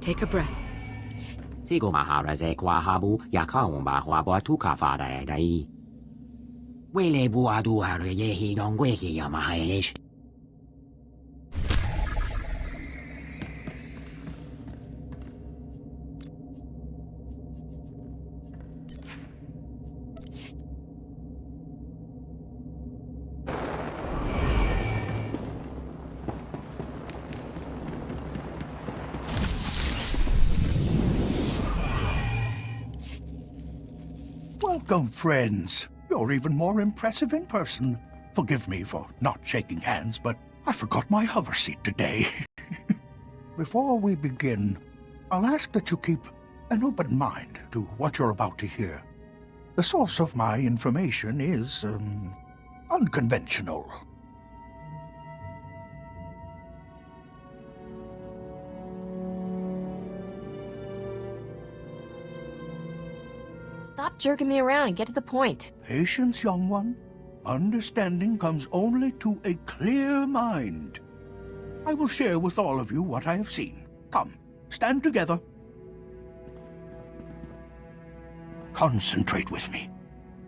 Take a breath. Sigo maharaze kwa habu yakawumba hwabwa tukafada dai. Wele buadu haru yehi dongweki yamahesh. Welcome, friends. You're even more impressive in person. Forgive me for not shaking hands, but I forgot my hover seat today. Before we begin, I'll ask that you keep an open mind to what you're about to hear. The source of my information is, unconventional. Stop jerking me around and get to the point. Patience, young one. Understanding comes only to a clear mind. I will share with all of you what I have seen. Come, stand together. Concentrate with me.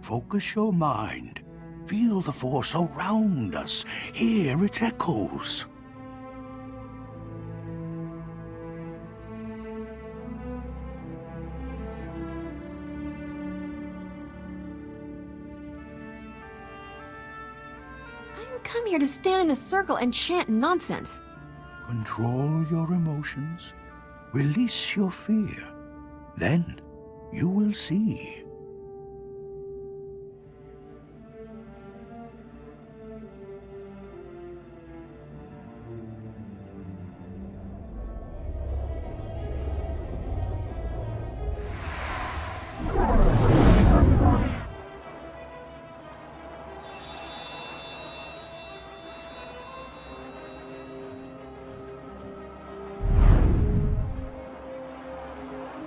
Focus your mind. Feel the force around us. Hear its echoes. Come here to stand in a circle and chant nonsense. Control your emotions. Release your fear. Then you will see.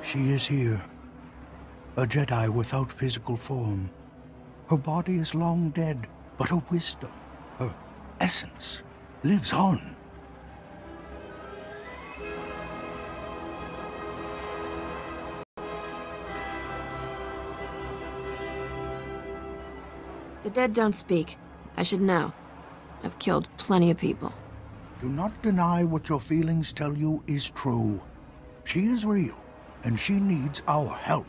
She is here, a Jedi without physical form. Her body is long dead, but her wisdom, her essence, lives on. The dead don't speak. I should know. I've killed plenty of people. Do not deny what your feelings tell you is true. She is real, and she needs our help.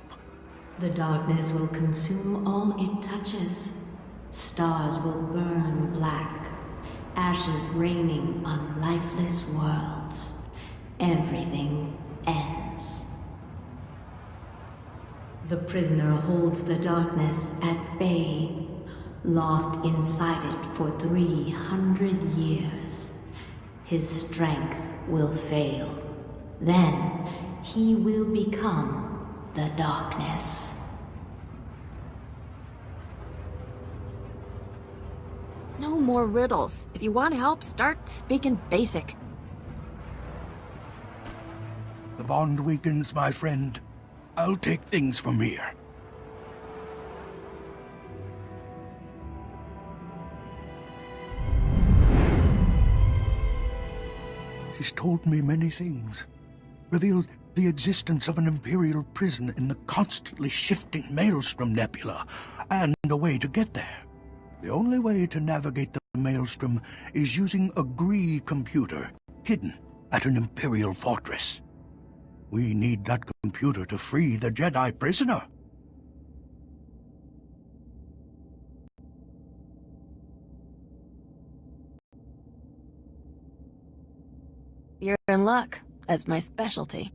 The darkness will consume all it touches. Stars will burn black, ashes raining on lifeless worlds. Everything ends. The prisoner holds the darkness at bay, lost inside it for 300 years. His strength will fail. Then he will become the darkness. No more riddles. If you want help, start speaking basic. The bond weakens, my friend. I'll take things from here. She's told me many things. Revealed the existence of an Imperial prison in the constantly shifting Maelstrom Nebula, and a way to get there. The only way to navigate the Maelstrom is using a Gree computer, hidden at an Imperial fortress. We need that computer to free the Jedi prisoner. You're in luck. That's my specialty.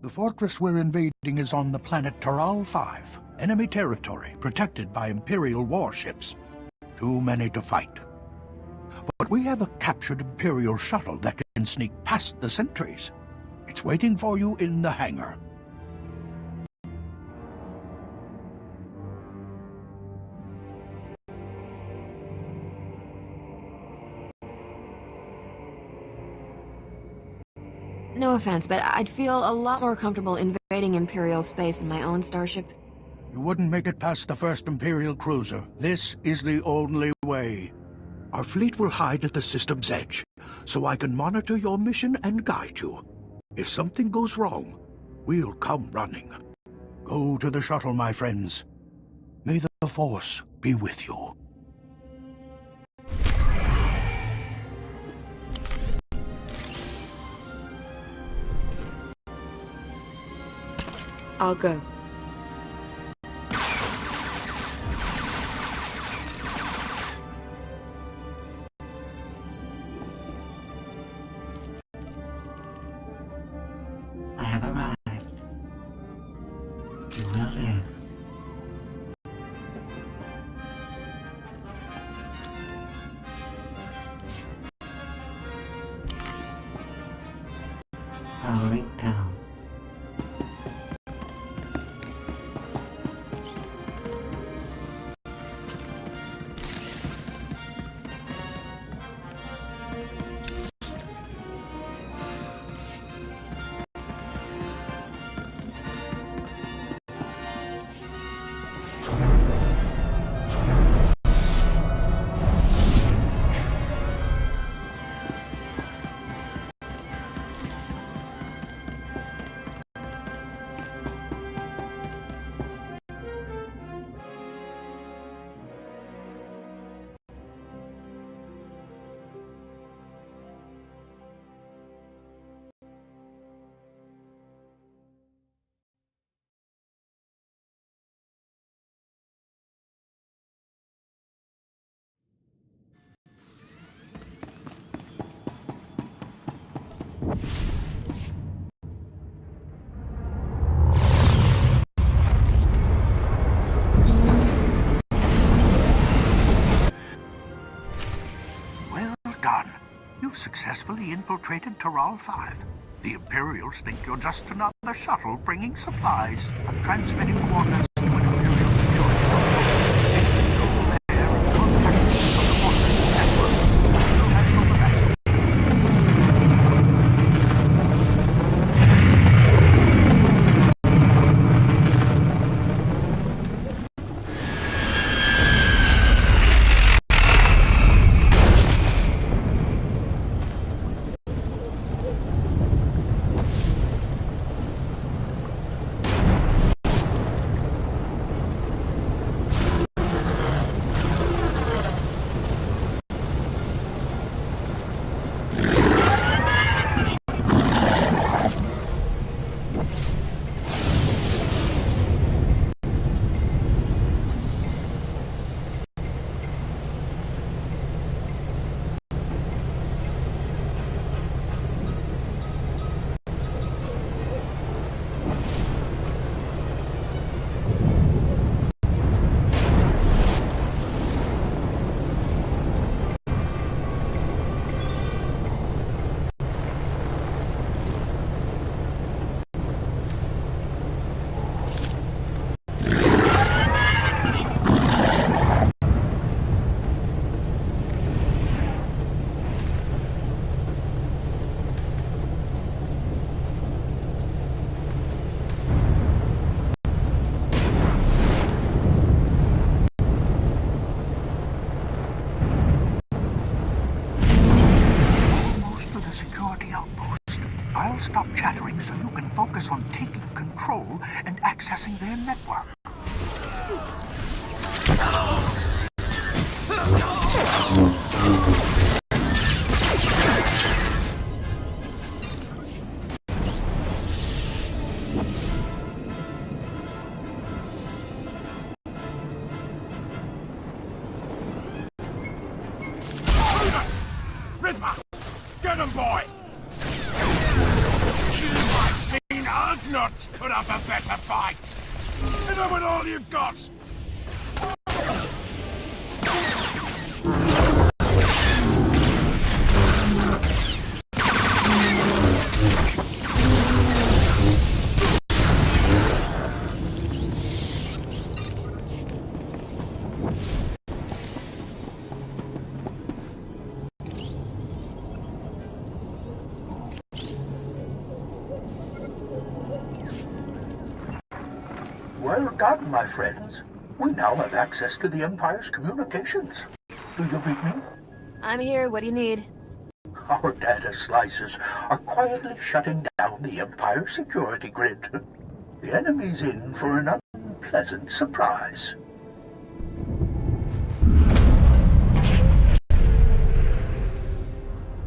The fortress we're invading is on the planet Taral 5, enemy territory protected by Imperial warships. Too many to fight. But we have a captured Imperial shuttle that can sneak past the sentries. It's waiting for you in the hangar. No offense, but I'd feel a lot more comfortable invading Imperial space in my own starship. You wouldn't make it past the first Imperial cruiser. This is the only way. Our fleet will hide at the system's edge, so I can monitor your mission and guide you. If something goes wrong, we'll come running. Go to the shuttle, my friends. May the Force be with you. I'll go. I have arrived. You will live. Powering down. Well done. You've successfully infiltrated Taral 5. The Imperials think you're just another shuttle bringing supplies. I'm transmitting coordinates to an Imperial security outpost. Go there and contact me on the coordinates network. We'll handle the rest. Security outpost. I'll stop chattering so you can focus on taking control and accessing their network. Ripper! Get him, boy! I've seen Ugnaughts put up a better fight! Hit him with all you've got! Well done, my friends. We now have access to the Empire's communications. Do you read me? I'm here. What do you need? Our data slicers are quietly shutting down the Empire's security grid. The enemy's in for an unpleasant surprise.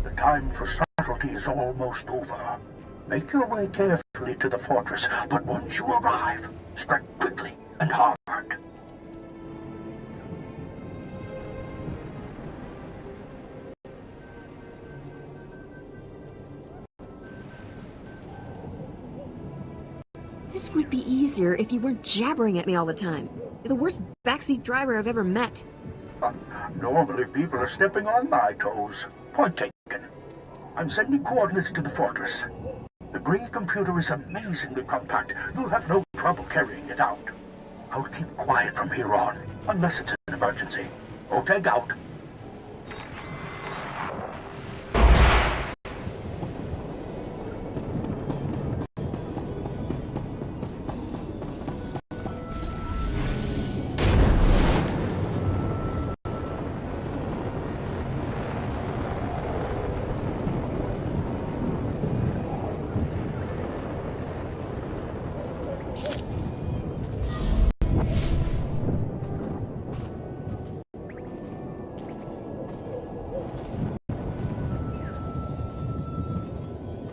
The time for subtlety is almost over. Make your way carefully to the fortress, but once you arrive, strike quickly and hard. This would be easier if you weren't jabbering at me all the time. You're the worst backseat driver I've ever met. Normally people are stepping on my toes. Point taken. I'm sending coordinates to the fortress. The Grey computer is amazingly compact. You'll have no trouble carrying it out. I'll keep quiet from here on, unless it's an emergency. Okay, out.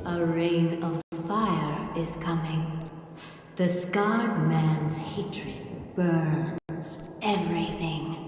A rain of fire is coming. The scarred man's hatred burns everything.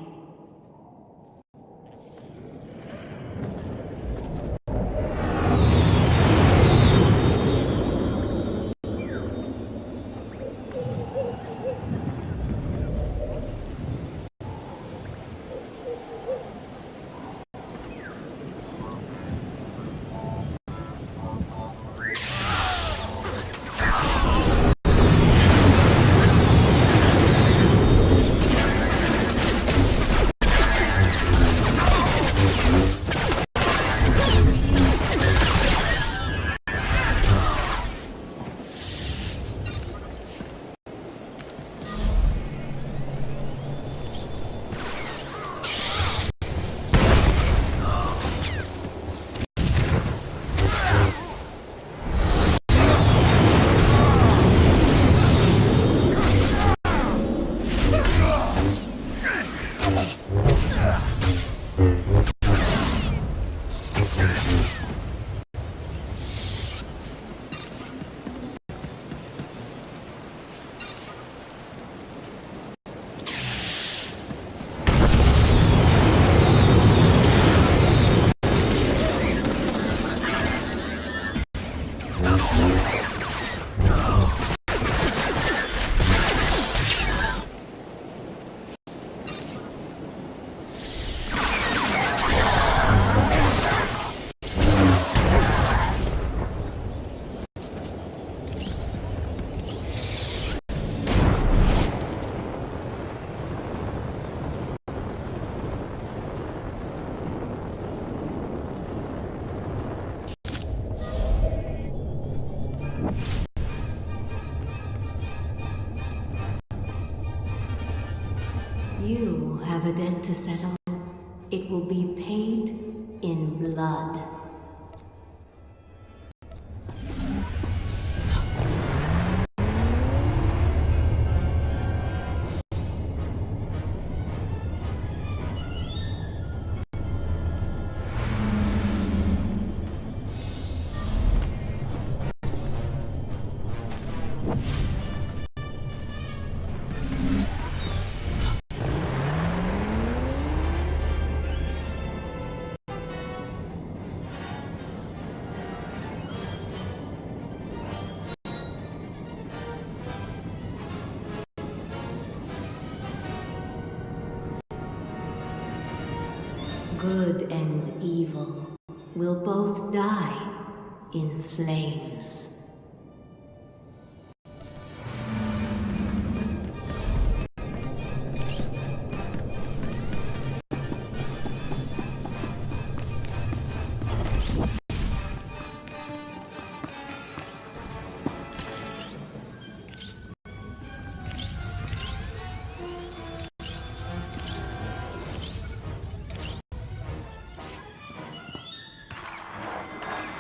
You have a debt to settle. It will be paid in blood. Good and evil will both die in flames.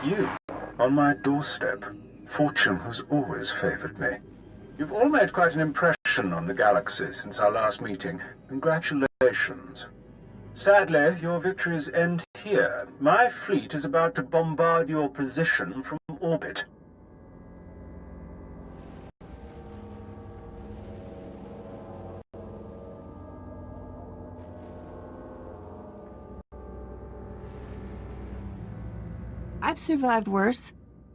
You, on my doorstep. Fortune has always favored me. You've all made quite an impression on the galaxy since our last meeting. Congratulations. Sadly, your victories end here. My fleet is about to bombard your position from orbit. I've survived worse.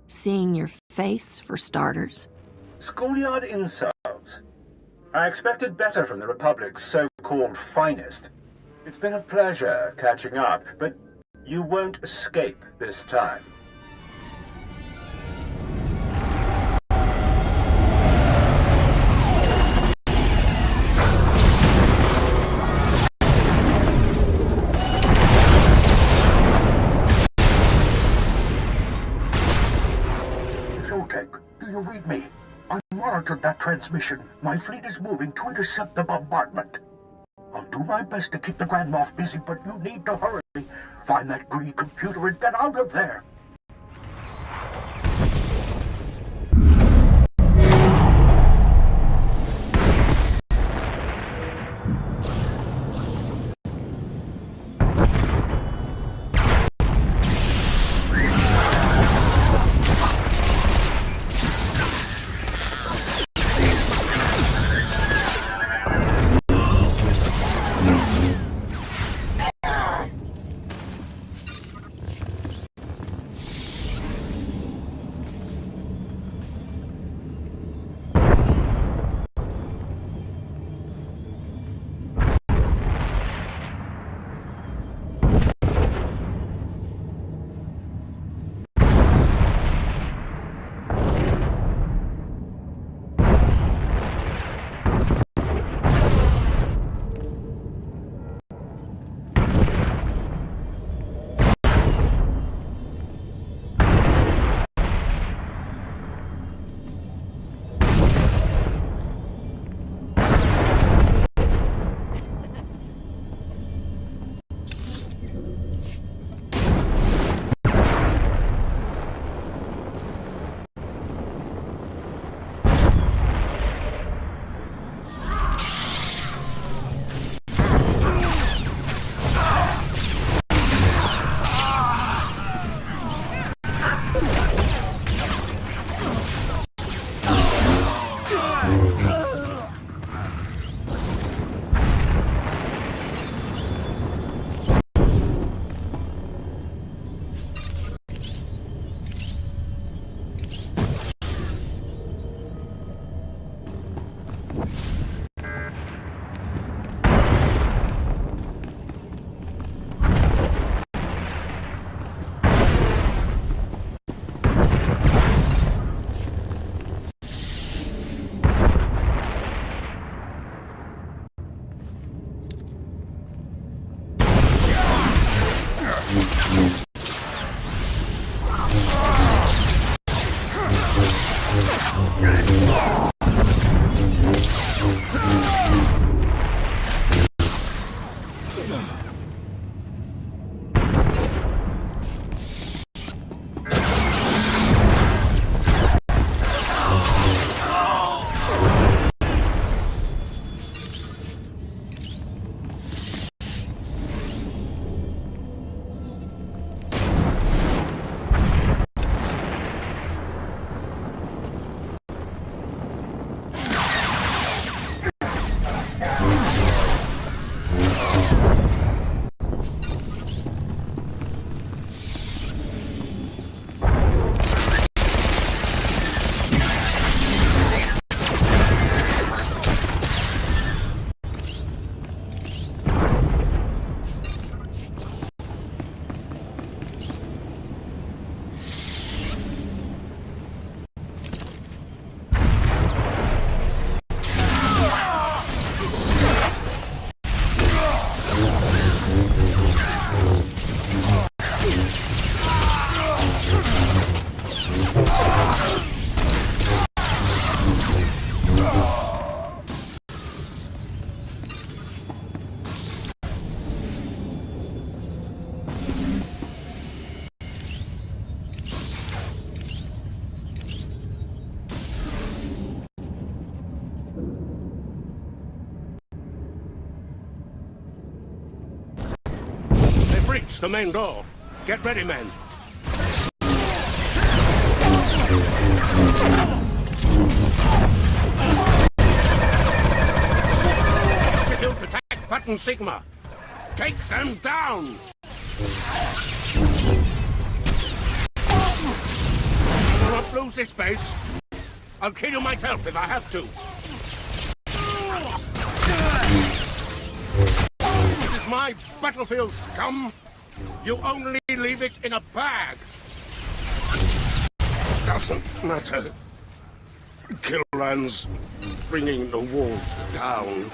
Seeing your face, for starters. Schoolyard insults. I expected better from the Republic's so-called finest. It's been a pleasure catching up, but you won't escape this time. Do you read me? I monitored that transmission. My fleet is moving to intercept the bombardment. I'll do my best to keep the Grand Moff busy, but you need to hurry. Find that greedy computer and get out of there. Reach the main door. Get ready, men. Execute attack button Sigma. Take them down! I will not lose this base. I'll kill you myself if I have to. This is my battlefield, scum. You only leave it in a bag. Doesn't matter. Kill lands, bringing the walls down.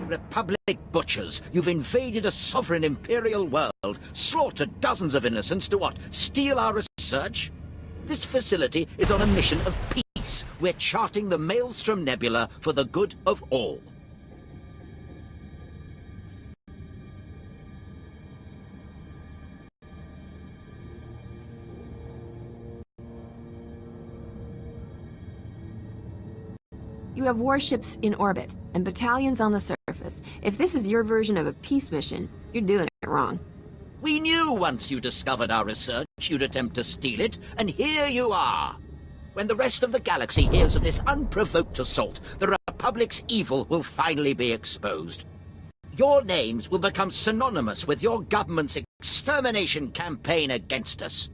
Republic butchers, you've invaded a sovereign imperial world, slaughtered dozens of innocents to what? Steal our research? This facility is on a mission of peace. We're charting the Maelstrom Nebula for the good of all. You have warships in orbit and battalions on the surface. If this is your version of a peace mission, you're doing it wrong. We knew once you discovered our research, you'd attempt to steal it, and here you are. When the rest of the galaxy hears of this unprovoked assault, the Republic's evil will finally be exposed. Your names will become synonymous with your government's extermination campaign against us.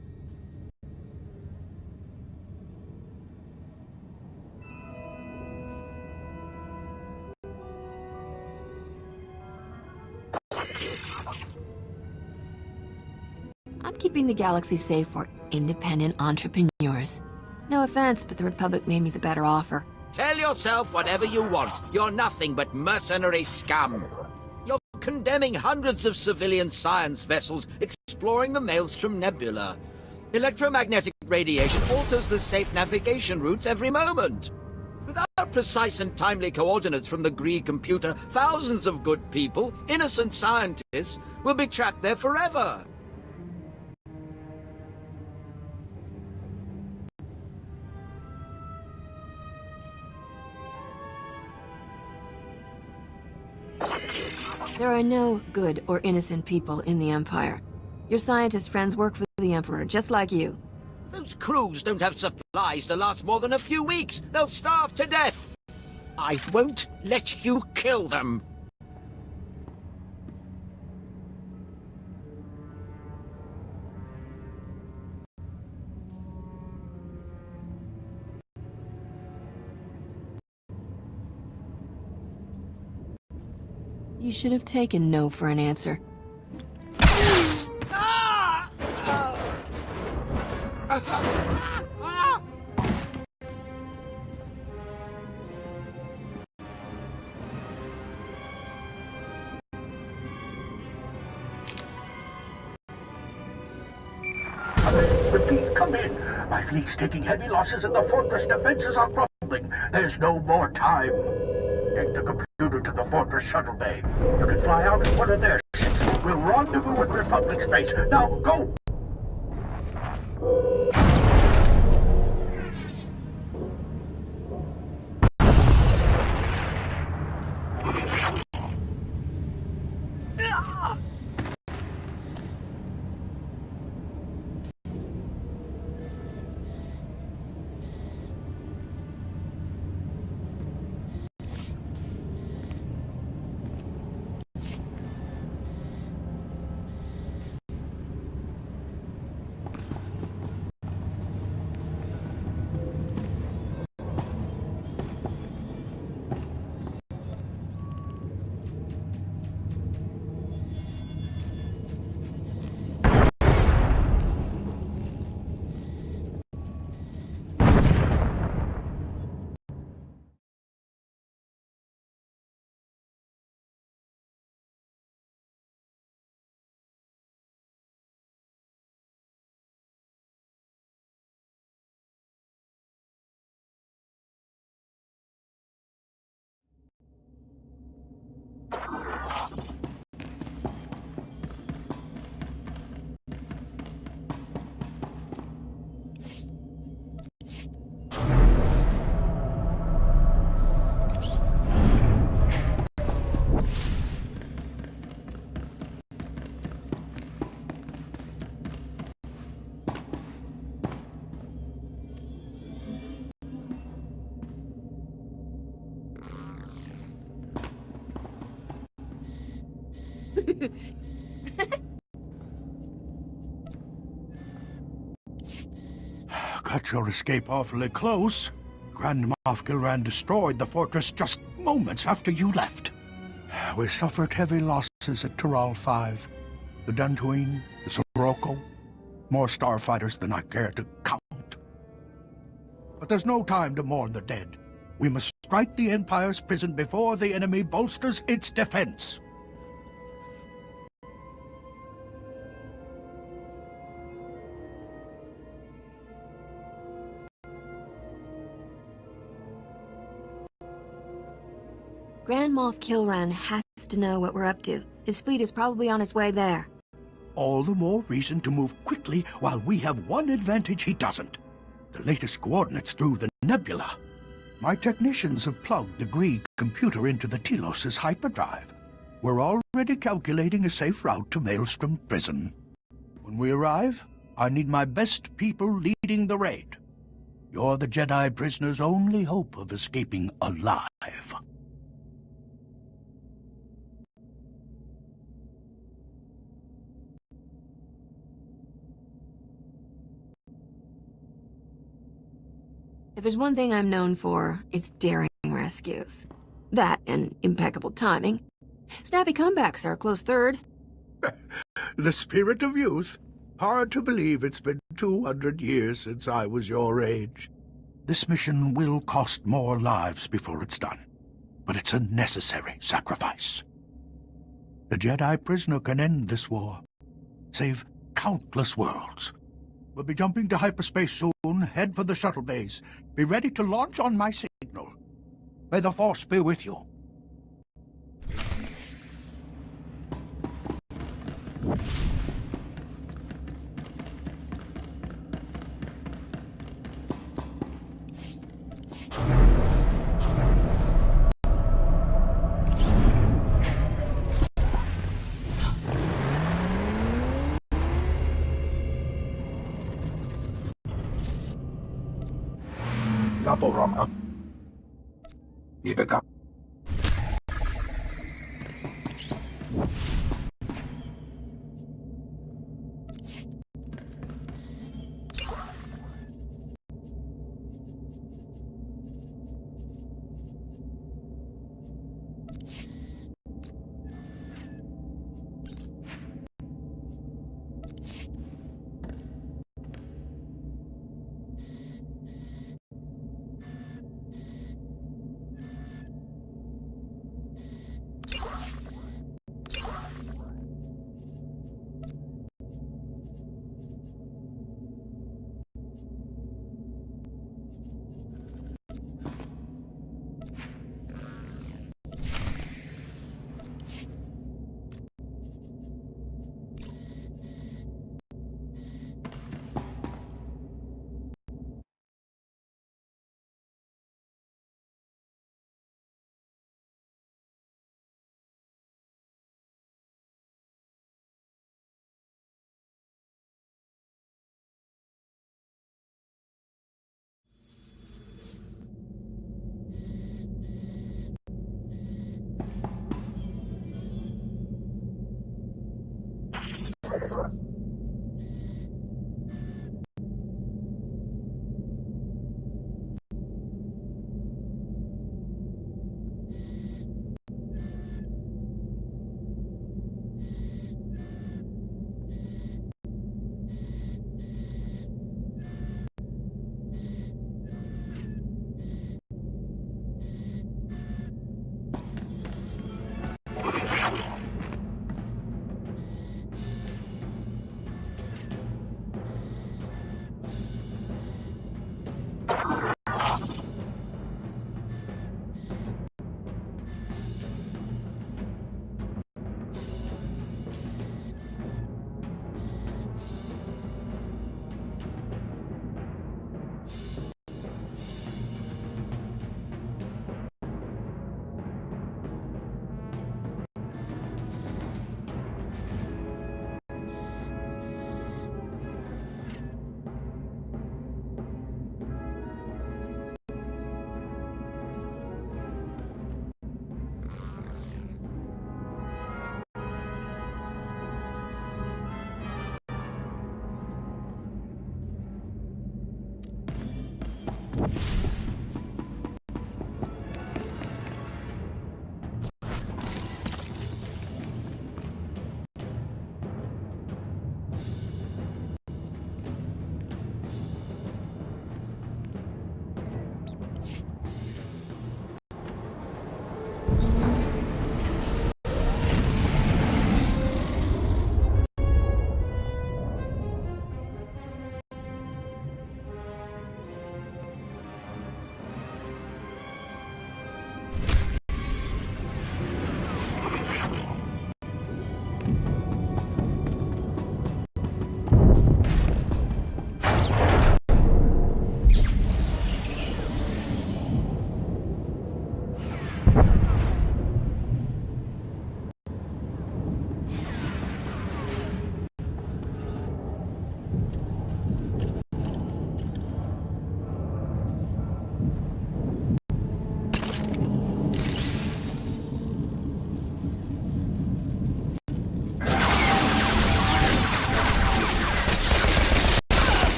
I'm keeping the galaxy safe for independent entrepreneurs. No offense, but the Republic made me the better offer. Tell yourself whatever you want. You're nothing but mercenary scum. You're condemning hundreds of civilian science vessels exploring the Maelstrom Nebula. Electromagnetic radiation alters the safe navigation routes every moment. Without precise and timely coordinates from the Gree computer, thousands of good people, innocent scientists, will be trapped there forever. There are no good or innocent people in the Empire. Your scientist friends work for the Emperor, just like you. Those crews don't have supplies to last more than a few weeks. They'll starve to death. I won't let you kill them. You should have taken no for an answer. Repeat, come in. My fleet's taking heavy losses and the fortress defenses are crumbling. There's no more time. Take the computer to the fortress shuttle bay. You can fly out in one of their ships. We'll rendezvous in Republic space. Now, go! Cut your escape awfully close. Grand Moff Gilran destroyed the fortress just moments after you left. We suffered heavy losses at Taral 5. The Dantooine, the Sirocco, more starfighters than I care to count. But there's no time to mourn the dead. We must strike the Empire's prison before the enemy bolsters its defense. Grand Moff Kilran has to know what we're up to. His fleet is probably on its way there. All the more reason to move quickly while we have one advantage he doesn't. The latest coordinates through the nebula. My technicians have plugged the Greek computer into the Telos' hyperdrive. We're already calculating a safe route to Maelstrom Prison. When we arrive, I need my best people leading the raid. You're the Jedi prisoner's only hope of escaping alive. If there's one thing I'm known for, it's daring rescues. That and impeccable timing. Snappy comebacks are a close third. The spirit of youth. Hard to believe it's been 200 years since I was your age. This mission will cost more lives before it's done, but it's a necessary sacrifice. The Jedi prisoner can end this war, save countless worlds. We'll be jumping to hyperspace soon. Head for the shuttle bays. Be ready to launch on my signal. May the Force be with you. Laborama. Ibeka.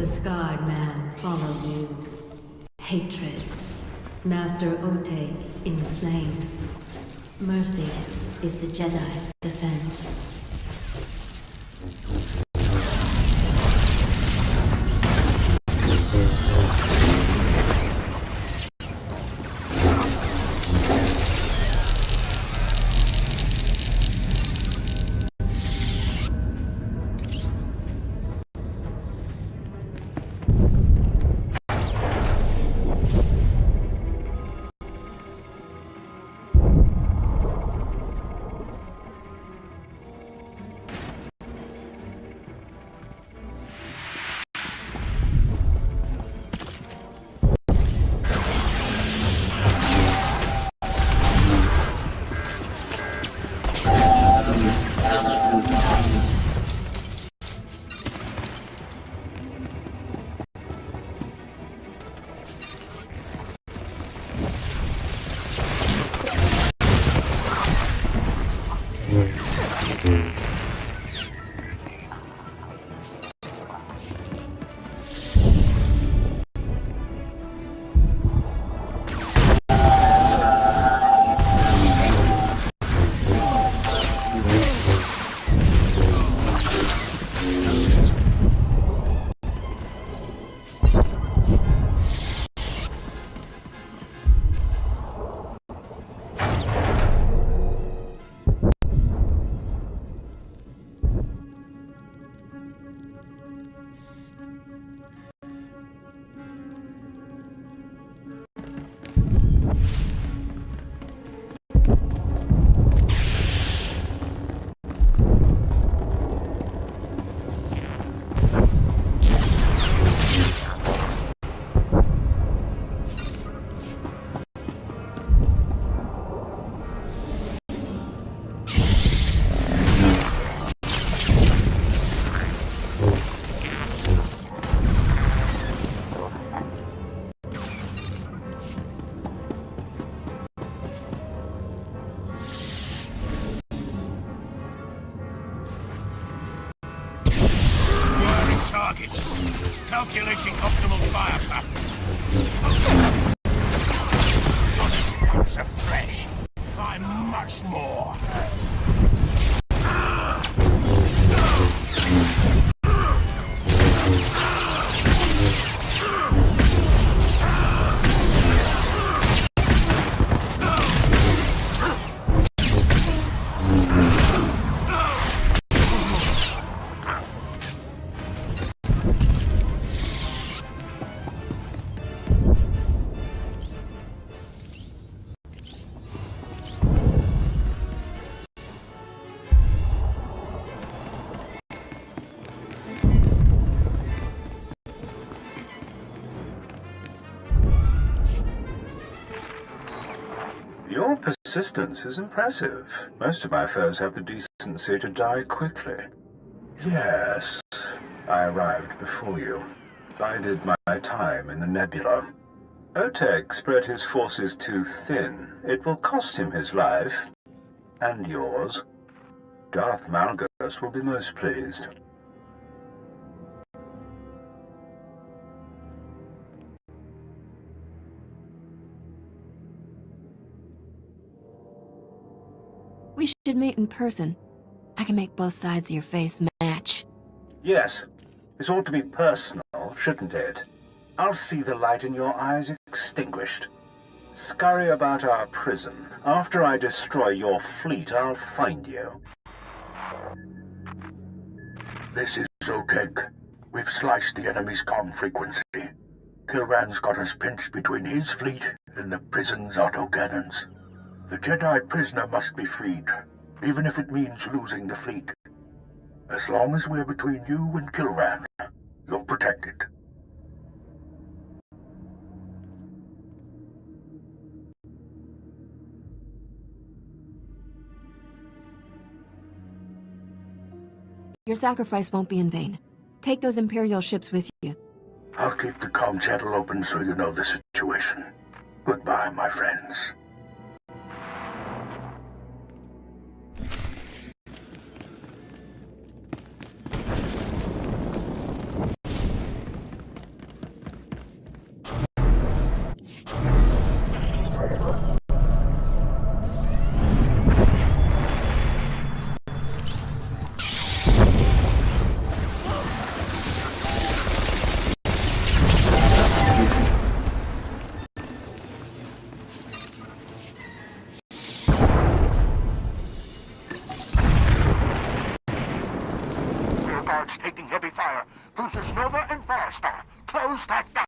The scarred man followed you. Hatred. Master Ote in flames. Mercy is the Jedi's defense. targets. Calculating optimal fire pattern. Your scraps are fresh. I'm much more. Your persistence is impressive. Most of my foes have the decency to die quickly. Yes, I arrived before you. Bided my time in the nebula. Oteg spread his forces too thin. It will cost him his life. And yours. Darth Malgus will be most pleased. We should meet in person. I can make both sides of your face match. Yes, this ought to be personal, shouldn't it? I'll see the light in your eyes extinguished. Scurry about our prison. After I destroy your fleet, I'll find you. This is Oteg. We've sliced the enemy's comm frequency. Kilran's got us pinched between his fleet and the prison's autocannons. The Jedi prisoner must be freed, even if it means losing the fleet. As long as we're between you and Kilran, you're protected. Your sacrifice won't be in vain. Take those Imperial ships with you. I'll keep the comm channel open so you know the situation. Goodbye, my friends. Taking heavy fire. Cruisers Nova and Firestar. Close that gap.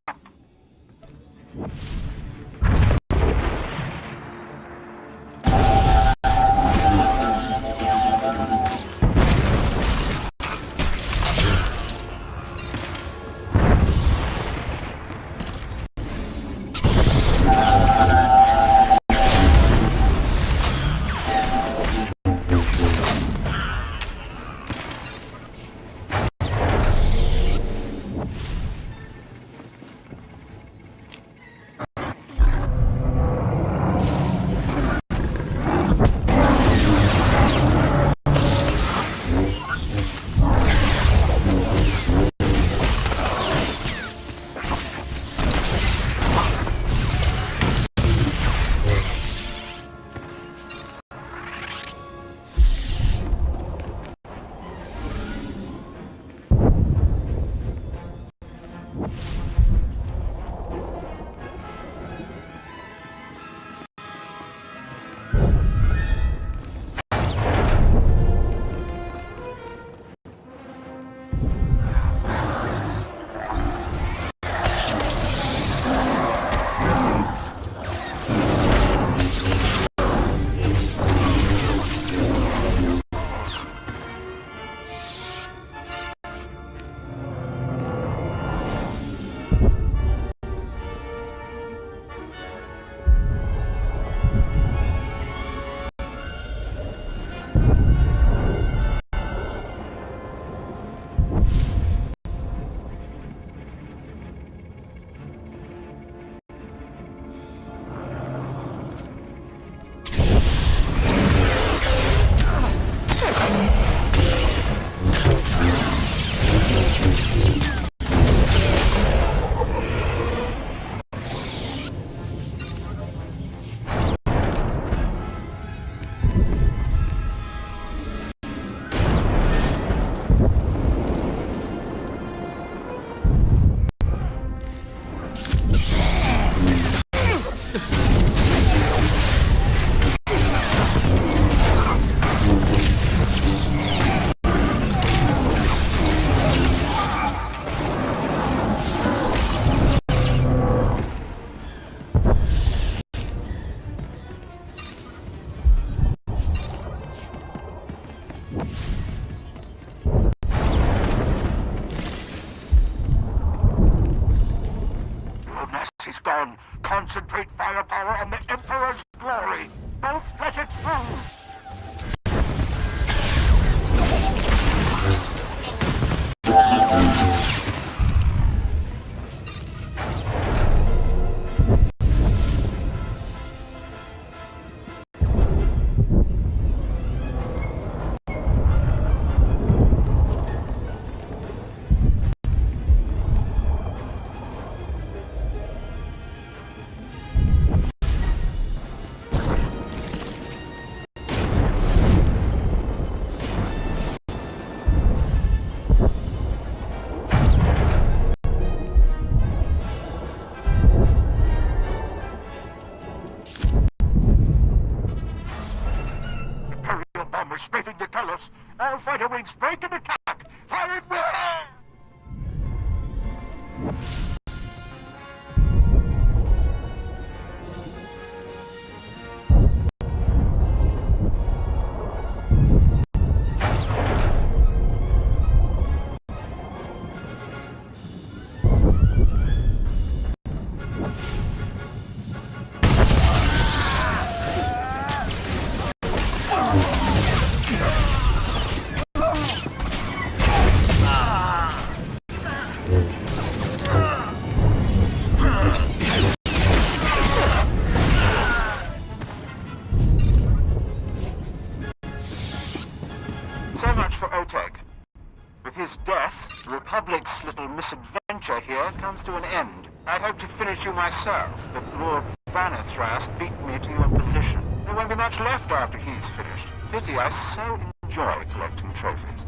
concentrate firepower on the Emperor's glory. Don't let it move! Bombers strafing the Telos. All fighter wings break and attack! Fire at will! So much for Oteg. With his death, the Republic's little misadventure here comes to an end. I'd hoped to finish you myself, but Lord Vanithrast beat me to your position. There won't be much left after he's finished. Pity, I so enjoy collecting trophies.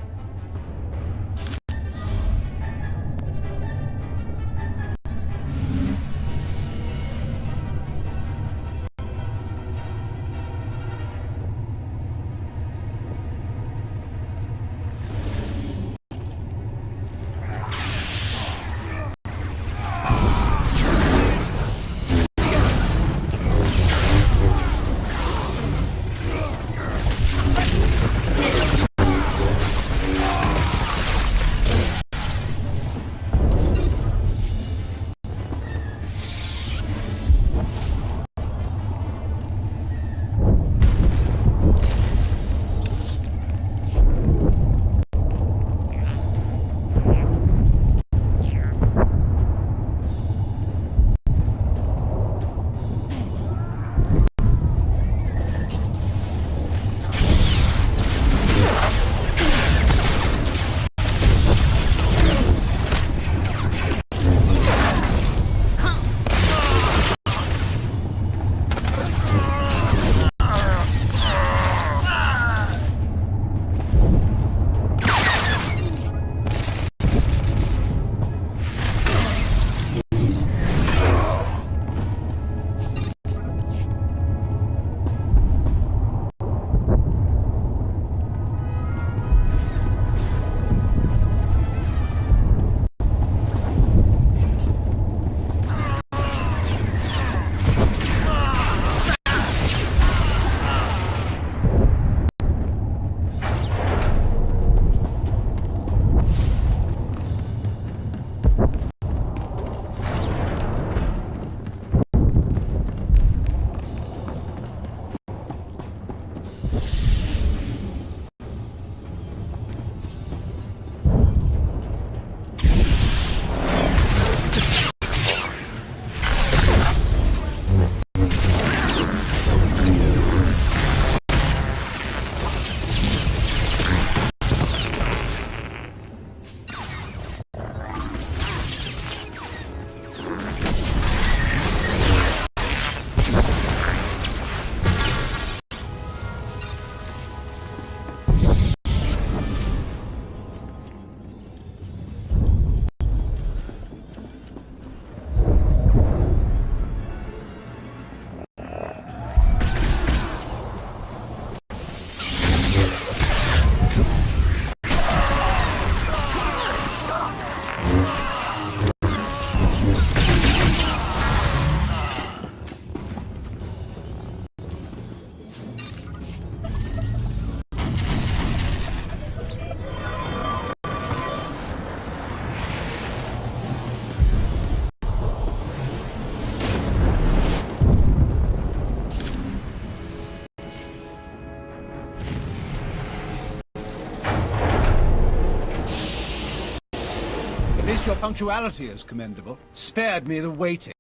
least your punctuality is commendable. Spared me the waiting.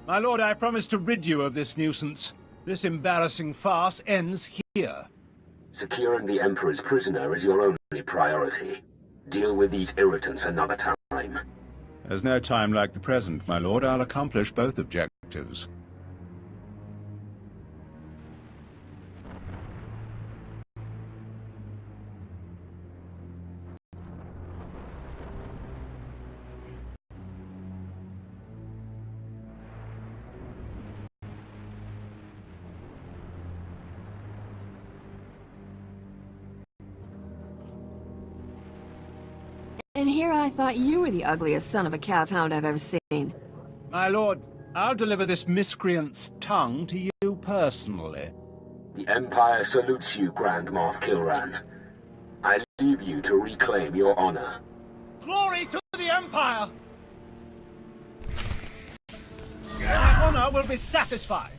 My lord, I promise to rid you of this nuisance. This embarrassing farce ends here. Securing the Emperor's prisoner is your only priority. Deal with these irritants another time. There's no time like the present, my lord. I'll accomplish both objectives. And here I thought you were the ugliest son of a calf-hound I've ever seen. My lord, I'll deliver this miscreant's tongue to you personally. The Empire salutes you, Grand Moff Kilran. I leave you to reclaim your honor. Glory to the Empire! My honor will be satisfied.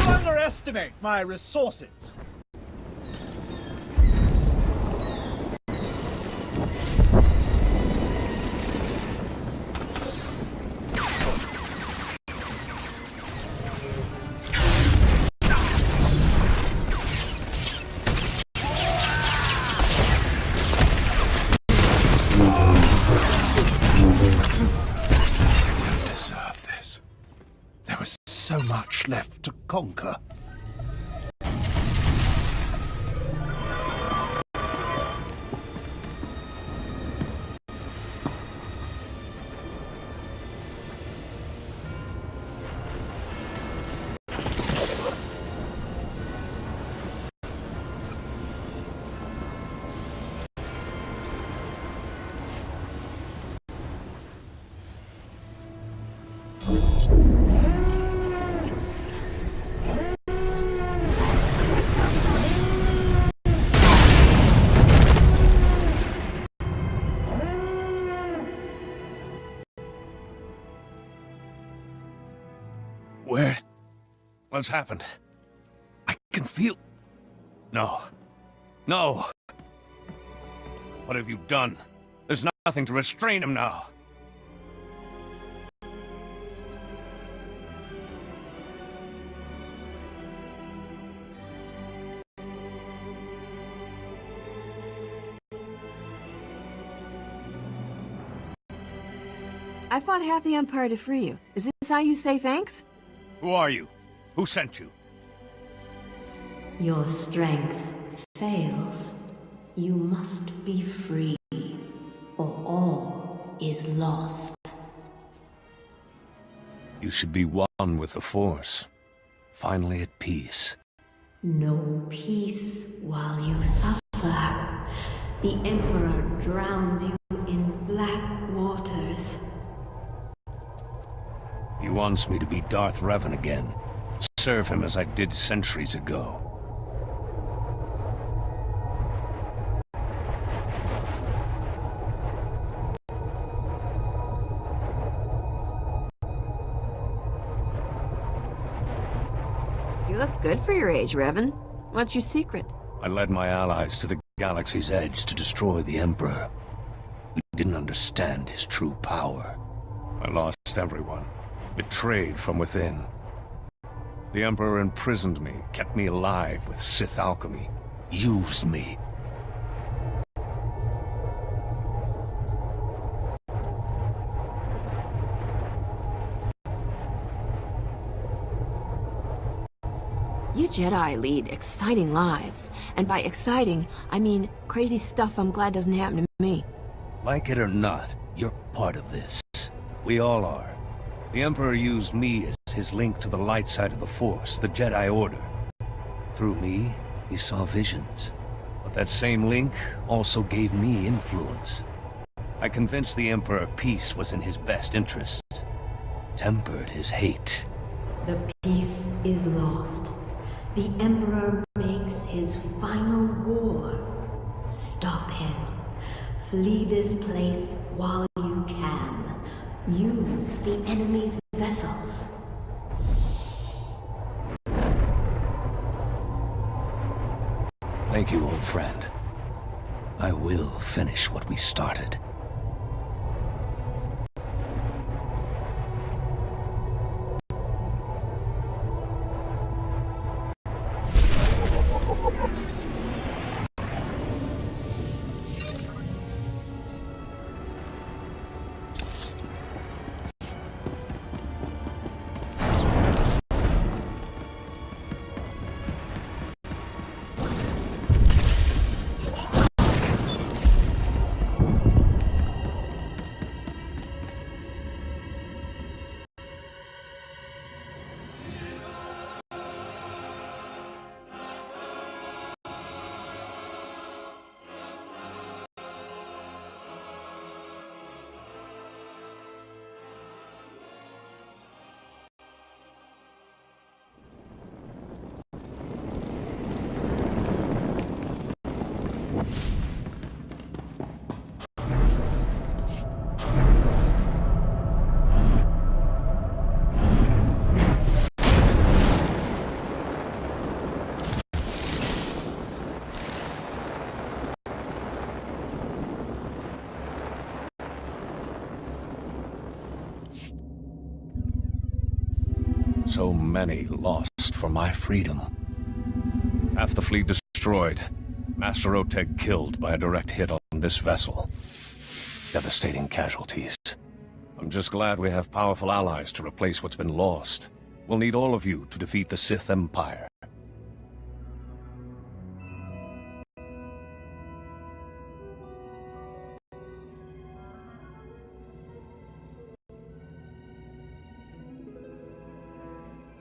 Underestimate my resources. I don't deserve this. There was so much left to conquer. Where? What's happened? I can feel... No. No! What have you done? There's nothing to restrain him now. I fought half the Empire to free you. Is this how you say thanks? Who are you? Who sent you? Your strength fails. You must be free, or all is lost. You should be one with the Force. Finally at peace. No peace while you suffer. The Emperor drowns you in black waters. He wants me to be Darth Revan again. Serve him as I did centuries ago. You look good for your age, Revan. What's your secret? I led my allies to the galaxy's edge to destroy the Emperor. We didn't understand his true power. I lost everyone. Betrayed from within. The Emperor imprisoned me, kept me alive with Sith alchemy, used me. You Jedi lead exciting lives. And by exciting, I mean crazy stuff I'm glad doesn't happen to me. Like it or not, you're part of this. We all are. The Emperor used me as his link to the light side of the Force, the Jedi Order. Through me, he saw visions. But that same link also gave me influence. I convinced the Emperor peace was in his best interest. Tempered his hate. The peace is lost. The Emperor makes his final war. Stop him. Flee this place while you can. Use the enemy's vessels. Thank you, old friend. I will finish what we started. So many lost for my freedom. Half the fleet destroyed. Master Oteg killed by a direct hit on this vessel. Devastating casualties. I'm just glad we have powerful allies to replace what's been lost. We'll need all of you to defeat the Sith Empire.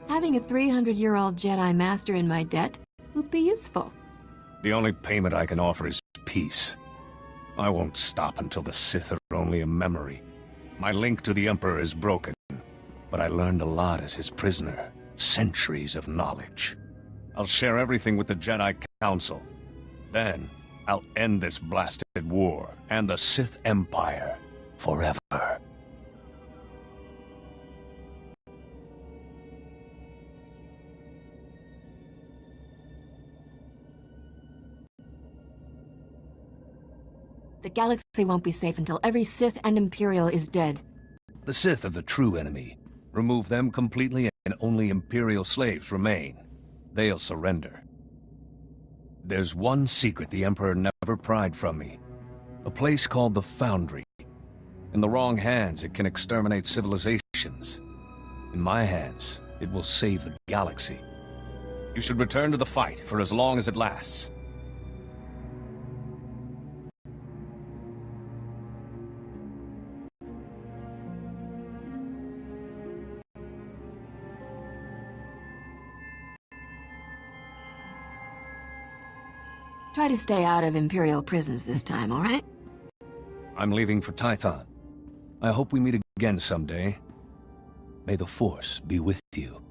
Having a 300-year-old Jedi Master in my debt would be useful. The only payment I can offer is peace. I won't stop until the Sith are only a memory. My link to the Emperor is broken, but I learned a lot as his prisoner. Centuries of knowledge. I'll share everything with the Jedi Council. Then, I'll end this blasted war and the Sith Empire forever. The galaxy won't be safe until every Sith and Imperial is dead. The Sith are the true enemy. Remove them completely and only Imperial slaves remain. They'll surrender. There's one secret the Emperor never pried from me. A place called the Foundry. In the wrong hands, it can exterminate civilizations. In my hands, it will save the galaxy. You should return to the fight for as long as it lasts. Try to stay out of Imperial prisons this time, all right? I'm leaving for Tython. I hope we meet again someday. May the Force be with you.